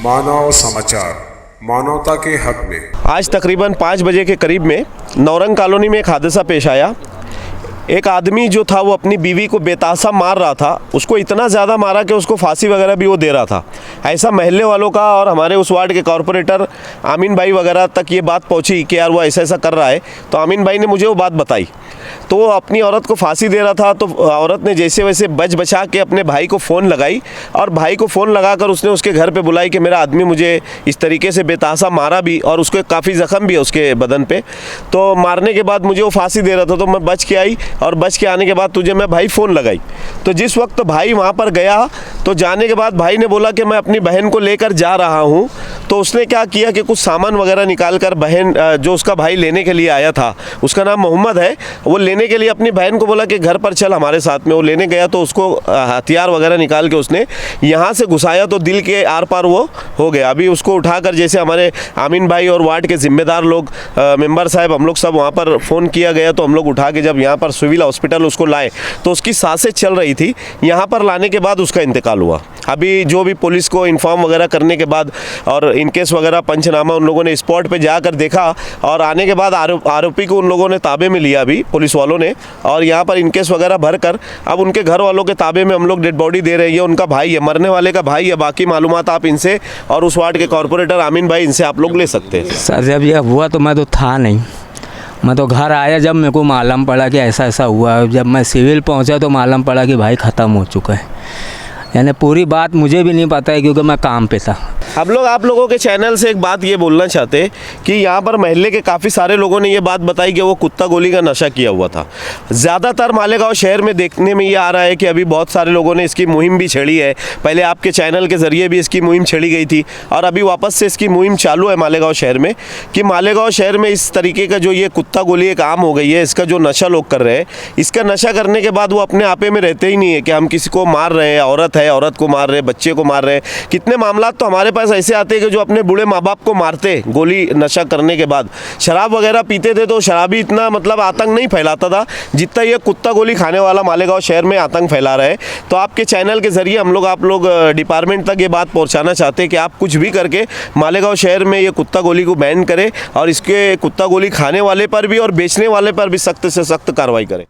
मानव समाचार, मानवता के हक में। आज तकरीबन 5 बजे के करीब में नौरंग कॉलोनी में एक हादसा पेश आया। एक आदमी जो था वो अपनी बीवी को बेतासा मार रहा था। उसको इतना ज़्यादा मारा कि उसको फांसी वगैरह भी वो दे रहा था। ऐसा महल्ले वालों का और हमारे उस वार्ड के कॉरपोरेटर आमीन भाई वगैरह तक ये बात पहुंची कि यार वो ऐसा ऐसा कर रहा है। तो आमीन भाई ने मुझे वो बात बताई। तो वो अपनी औरत को फांसी दे रहा था। तो औरत ने जैसे वैसे बच बचा के अपने भाई को फ़ोन लगाई और भाई को फ़ोन लगाकर उसने उसके घर पे बुलाई कि मेरा आदमी मुझे इस तरीके से बेतासा मारा भी और उसको काफ़ी ज़ख्म भी है उसके बदन पे। तो मारने के बाद मुझे वो फांसी दे रहा था। तो मैं बच के आई और बच के आने के बाद तुझे मैं भाई फ़ोन लगाई। तो जिस वक्त भाई वहाँ पर गया तो जाने के बाद भाई ने बोला कि मैं अपनी बहन को लेकर जा रहा हूँ। तो उसने क्या किया कि कुछ सामान वगैरह निकाल कर बहन जो उसका भाई लेने के लिए आया था, उसका नाम मोहम्मद है, वो लेने के लिए अपनी बहन को बोला कि घर पर चल हमारे साथ में। वो लेने गया तो उसको हथियार वगैरह निकाल के उसने यहाँ से घुसाया तो दिल के आर पार वो हो गया। अभी उसको उठाकर जैसे हमारे आमीन भाई और वार्ड के जिम्मेदार लोग मेंबर साहब हम लोग सब वहाँ पर फ़ोन किया गया तो हम लोग उठा के जब यहाँ पर सिविल हॉस्पिटल उसको लाए तो उसकी सांसें चल रही थी। यहाँ पर लाने के बाद उसका इंतकाल हुआ। अभी जो भी पुलिस को इन्फॉर्म वगैरह करने के बाद और इनकेस वगैरह पंचनामा उन लोगों ने स्पॉट पे जाकर देखा और आने के बाद आरोपी को उन लोगों ने ताबे में लिया अभी पुलिस वालों ने, और यहाँ पर इनकेस वगैरह भरकर अब उनके घर वालों के ताबे में हम लोग डेड बॉडी दे रहे हैं। उनका भाई है, मरने वाले का भाई है। बाकी मालूमात आप इनसे और उस वार्ड के कॉरपोरेटर आमीन भाई इनसे आप लोग ले सकते हैं। सर जब यह हुआ तो मैं तो था नहीं, मैं तो घर आया जब मेरे को मालूम पड़ा कि ऐसा ऐसा हुआ। जब मैं सिविल पहुंचा तो मालूम पड़ा कि भाई ख़त्म हो चुका है। यानी पूरी बात मुझे भी नहीं पता है क्योंकि मैं काम पे था। हम लोग आप लोगों के चैनल से एक बात ये बोलना चाहते कि यहाँ पर महल्ले के काफ़ी सारे लोगों ने ये बात बताई कि वो कुत्ता गोली का नशा किया हुआ था। ज़्यादातर मालेगांव शहर में देखने में ये आ रहा है कि अभी बहुत सारे लोगों ने इसकी मुहिम भी छेड़ी है। पहले आपके चैनल के ज़रिए भी इसकी मुहिम छेड़ी गई थी और अभी वापस से इसकी मुहिम चालू है मालेगांव शहर में कि मालेगांव शहर में इस तरीके का जो ये कुत्ता गोली एक आम हो गई है। इसका जो नशा लोग कर रहे हैं, इसका नशा करने के बाद वो अपने आपे में रहते ही नहीं है कि हम किसी को मार रहे हैं, औरत है औरत को मार रहे हैं, बच्चे को मार रहे हैं। कितने मामला तो हमारे पास ऐसे आते हैं कि जो अपने बूढ़े माँ बाप को मारते गोली नशा करने के बाद। शराब वगैरह पीते थे तो शराबी इतना मतलब आतंक नहीं फैलाता था जितना ये कुत्ता गोली खाने वाला मालेगांव शहर में आतंक फैला रहा है। तो आपके चैनल के जरिए हम लोग आप लोग डिपार्टमेंट तक ये बात पहुंचाना चाहते हैं कि आप कुछ भी करके मालेगांव शहर में ये कुत्ता गोली को बैन करें और इसके कुत्ता गोली खाने वाले पर भी और बेचने वाले पर भी सख्त से सख्त कार्रवाई करें।